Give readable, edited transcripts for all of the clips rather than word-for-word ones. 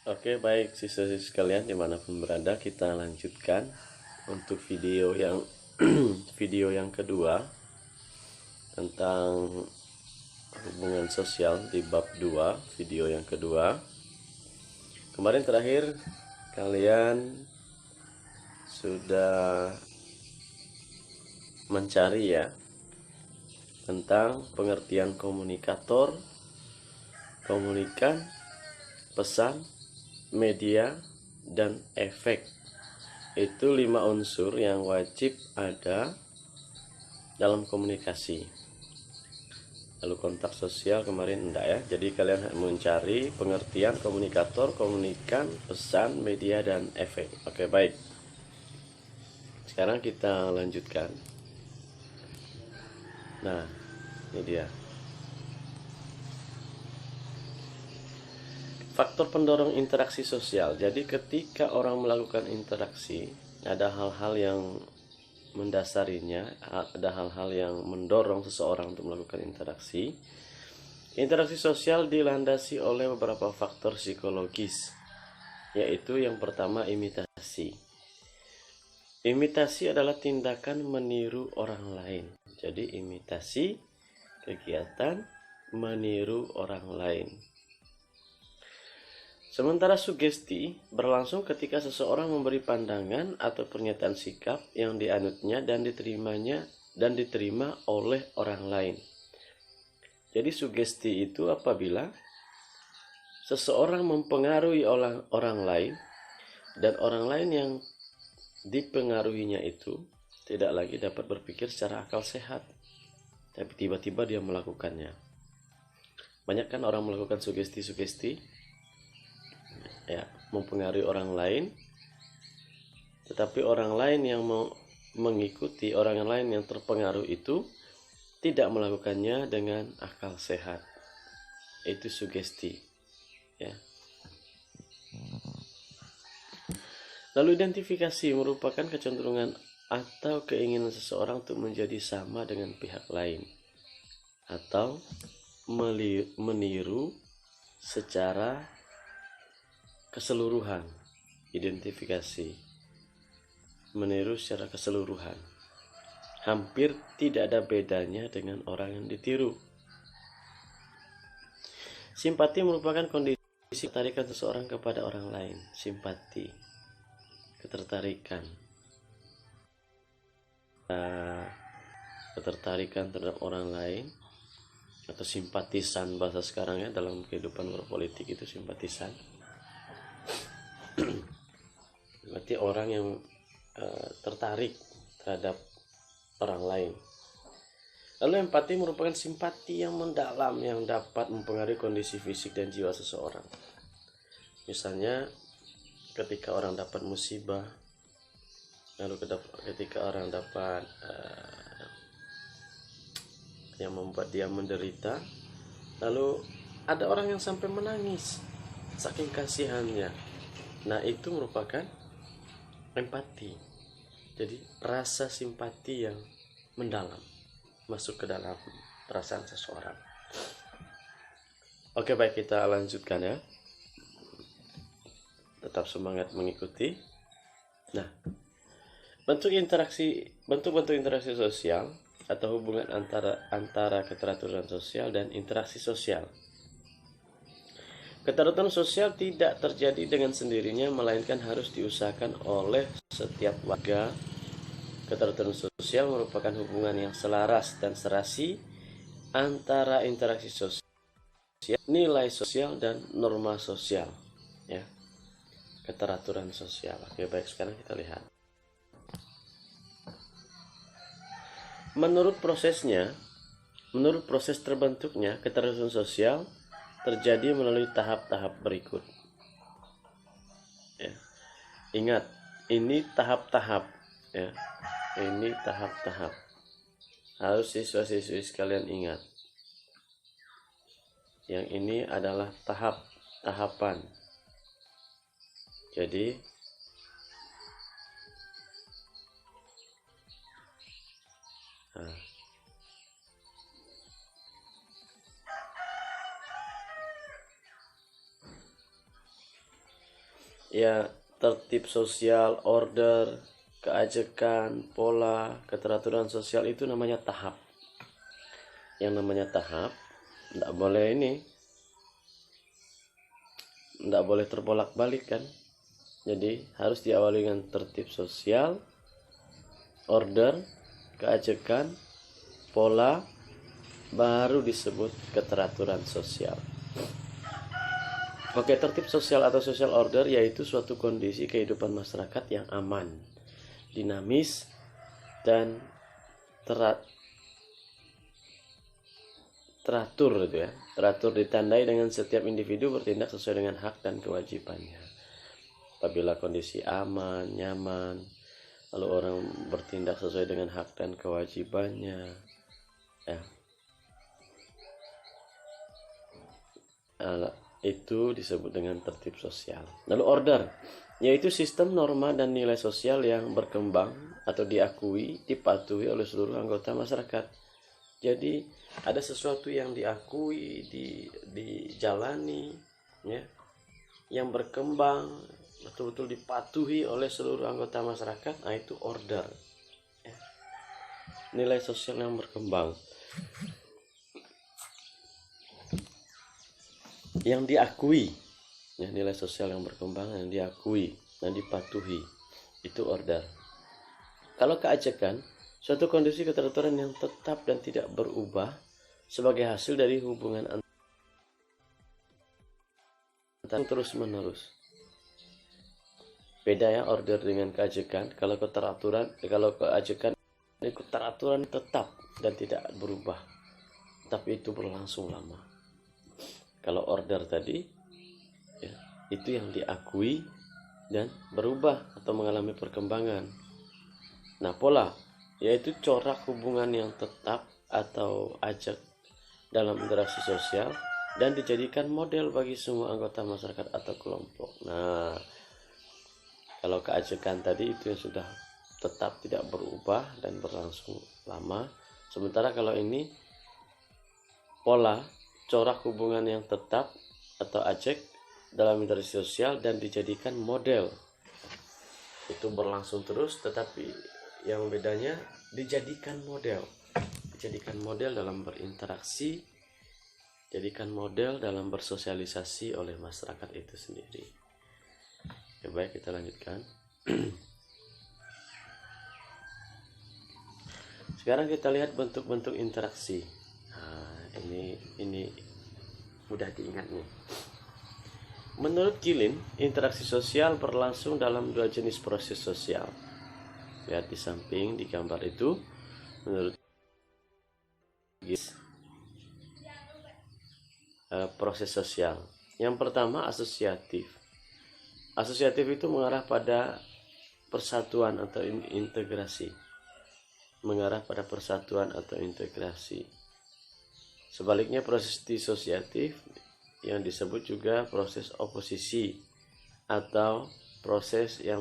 Oke, baik siswa-siswa sekalian dimanapun berada, kita lanjutkan untuk video yang video yang kedua tentang hubungan sosial di bab 2, video yang kedua. Kemarin terakhir kalian sudah mencari ya tentang pengertian komunikator, komunikan, pesan, media, dan efek. Itu 5 unsur yang wajib ada dalam komunikasi. Lalu kontak sosial kemarin enggak ya. Jadi kalian mencari pengertian komunikator, komunikan, pesan, media, dan efek. Oke, baik. Sekarang kita lanjutkan. Nah, ini dia. Faktor pendorong interaksi sosial. Jadi ketika orang melakukan interaksi, ada hal-hal yang mendasarinya, ada hal-hal yang mendorong seseorang untuk melakukan interaksi. Interaksi sosial dilandasi oleh beberapa faktor psikologis, yaitu yang pertama imitasi. Imitasi adalah tindakan meniru orang lain. Jadi imitasi kegiatan meniru orang lain. Sementara sugesti berlangsung ketika seseorang memberi pandangan atau pernyataan sikap yang dianutnya dan diterima oleh orang lain. Jadi sugesti itu apabila seseorang mempengaruhi orang lain dan orang lain yang dipengaruhinya itu tidak lagi dapat berpikir secara akal sehat, tapi tiba-tiba dia melakukannya. Banyak kan orang melakukan sugesti-sugesti ya, mempengaruhi orang lain, tetapi orang lain yang mengikuti, orang lain yang terpengaruh itu tidak melakukannya dengan akal sehat. Itu sugesti ya. Lalu identifikasi merupakan kecenderungan atau keinginan seseorang untuk menjadi sama dengan pihak lain atau meniru secara keseluruhan. Identifikasi meniru secara keseluruhan, hampir tidak ada bedanya dengan orang yang ditiru. Simpati merupakan kondisi ketertarikan seseorang kepada orang lain. Simpati, ketertarikan terhadap orang lain, atau simpatisan bahasa sekarang ya, dalam kehidupan berpolitik itu simpatisan. Berarti orang yang tertarik terhadap orang lain. Lalu empati merupakan simpati yang mendalam yang dapat mempengaruhi kondisi fisik dan jiwa seseorang. Misalnya ketika orang dapat musibah, lalu ketika orang dapat yang membuat dia menderita, lalu ada orang yang sampai menangis saking kasihannya. Nah, itu merupakan empati. Jadi rasa simpati yang mendalam masuk ke dalam perasaan seseorang. Oke, baik, kita lanjutkan ya. Tetap semangat mengikuti. Nah, bentuk-bentuk interaksi sosial atau hubungan antara keteraturan sosial dan interaksi sosial. Keteraturan sosial tidak terjadi dengan sendirinya, melainkan harus diusahakan oleh setiap warga. Keteraturan sosial merupakan hubungan yang selaras dan serasi antara interaksi sosial, nilai sosial, dan norma sosial. Ya, keteraturan sosial. Oke, baik, sekarang kita lihat. Menurut proses terbentuknya keteraturan sosial terjadi melalui tahap-tahap berikut. Ya. Ingat, ini tahap-tahap. Ya. Ini tahap-tahap. Harus siswa-siswi sekalian ingat. Yang ini adalah tahapan. Jadi Ya, tertib sosial, order, keajekan, pola, keteraturan sosial itu namanya tahap. Yang namanya tahap tidak boleh terbolak-balik kan. Jadi harus diawali dengan tertib sosial, order, keajekan, pola, baru disebut keteraturan sosial. Oke, tertib sosial atau social order yaitu suatu kondisi kehidupan masyarakat yang aman, dinamis, dan teratur gitu ya. Teratur ditandai dengan setiap individu bertindak sesuai dengan hak dan kewajibannya. Apabila kondisi aman, nyaman, lalu orang bertindak sesuai dengan hak dan kewajibannya, ya, itu disebut dengan tertib sosial. Lalu order, yaitu sistem norma dan nilai sosial yang berkembang atau diakui, dipatuhi oleh seluruh anggota masyarakat. Jadi ada sesuatu yang diakui, dijalani, ya, yang berkembang, betul-betul dipatuhi oleh seluruh anggota masyarakat, nah itu order, ya. Nilai sosial yang berkembang, yang diakui, ya, nilai sosial yang berkembang yang diakui dan dipatuhi, itu order. Kalau keajekan, suatu kondisi keteraturan yang tetap dan tidak berubah sebagai hasil dari hubungan antar terus menerus. Beda ya order dengan keajekan. Kalau keajekan ini keteraturan tetap dan tidak berubah, tapi itu berlangsung lama. Kalau order tadi, ya, itu yang diakui dan berubah atau mengalami perkembangan. Nah, pola yaitu corak hubungan yang tetap atau ajak dalam interaksi sosial dan dijadikan model bagi semua anggota masyarakat atau kelompok. Nah, kalau keajekan tadi itu yang sudah tetap tidak berubah dan berlangsung lama. Sementara kalau ini pola, corak hubungan yang tetap atau ajak dalam interaksi sosial dan dijadikan model. Itu berlangsung terus, tetapi yang bedanya dijadikan model dalam berinteraksi, jadikan model dalam bersosialisasi oleh masyarakat itu sendiri. Ya, baik, kita lanjutkan. Sekarang kita lihat bentuk-bentuk interaksi. Nah, ini mudah diingat nih. Menurut Gilin, interaksi sosial berlangsung dalam dua jenis proses sosial. Lihat di samping di gambar itu. Menurut proses sosial. Yang pertama asosiatif. Asosiatif itu mengarah pada persatuan atau integrasi. Sebaliknya proses disosiatif yang disebut juga proses oposisi atau proses yang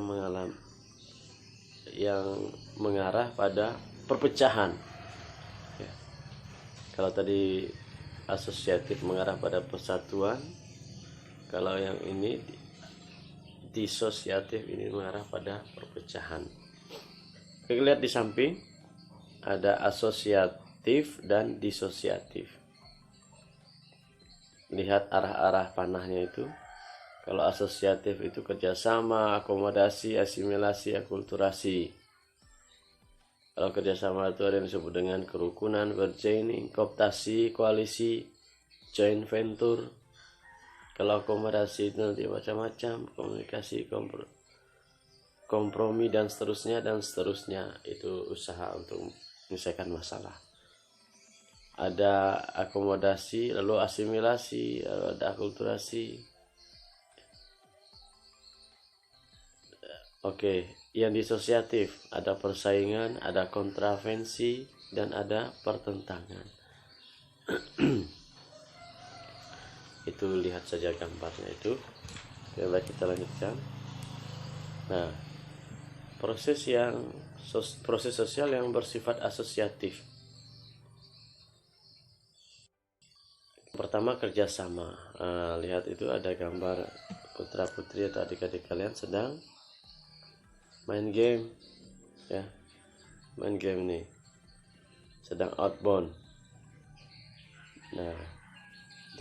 mengarah pada perpecahan. Ya. Kalau tadi asosiatif mengarah pada persatuan, kalau yang ini disosiatif ini mengarah pada perpecahan. Kita lihat di samping ada asosiatif dan disosiatif. Lihat arah-arah panahnya itu. Kalau asosiatif itu kerjasama, akomodasi, asimilasi, akulturasi. Kalau kerjasama itu ada yang disebut dengan kerukunan, bargaining, kooptasi, koalisi, joint venture. Kalau akomodasi itu nanti macam-macam, komunikasi, kompromi dan seterusnya. Itu usaha untuk menyelesaikan masalah. Ada akomodasi, lalu asimilasi, lalu ada akulturasi. Oke, yang disosiatif ada persaingan, ada kontravensi, dan ada pertentangan. Itu lihat saja gambarnya itu. Coba kita lanjutkan. Nah, proses sosial yang bersifat asosiatif. Pertama kerjasama. Lihat itu ada gambar putra putri atau adik-adik kalian sedang main game ya, main game nih, sedang outbound. Nah,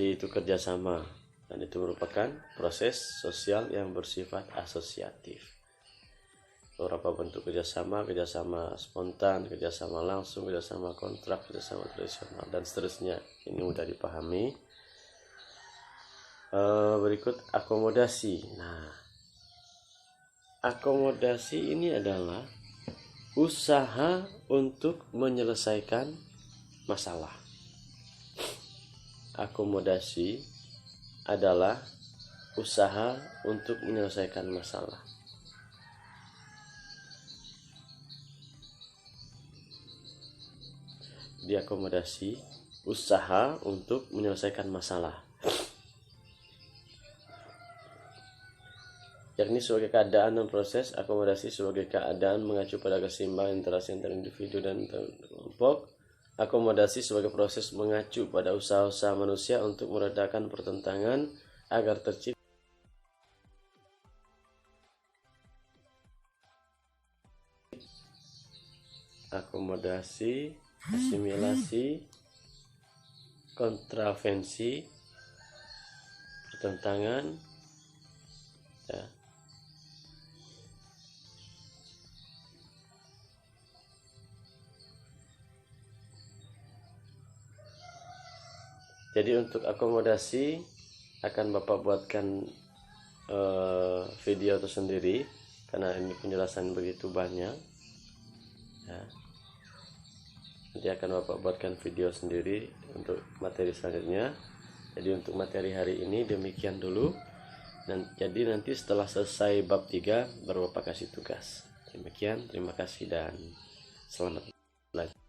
itu kerjasama, dan itu merupakan proses sosial yang bersifat asosiatif. Beberapa bentuk kerjasama spontan, kerjasama langsung, kerjasama kontrak, kerjasama tradisional, dan seterusnya. Ini mudah dipahami. Berikut akomodasi. Nah, akomodasi ini adalah usaha untuk menyelesaikan masalah. Akomodasi adalah usaha untuk menyelesaikan masalah. Diakomodasi, usaha untuk menyelesaikan masalah, yakni sebagai keadaan dan proses. Akomodasi sebagai keadaan mengacu pada keseimbangan interaksi antara individu dan kelompok. Akomodasi sebagai proses mengacu pada usaha-usaha manusia untuk meredakan pertentangan agar tercipta akomodasi, asimilasi, kontravensi, pertentangan ya. Jadi untuk akomodasi akan Bapak buatkan video tersendiri karena ini penjelasan begitu banyak ya. Nanti akan Bapak buatkan video sendiri untuk materi selanjutnya. Jadi untuk materi hari ini demikian dulu. Dan jadi nanti setelah selesai bab 3 baru Bapak kasih tugas. Demikian, terima kasih dan selamat belajar.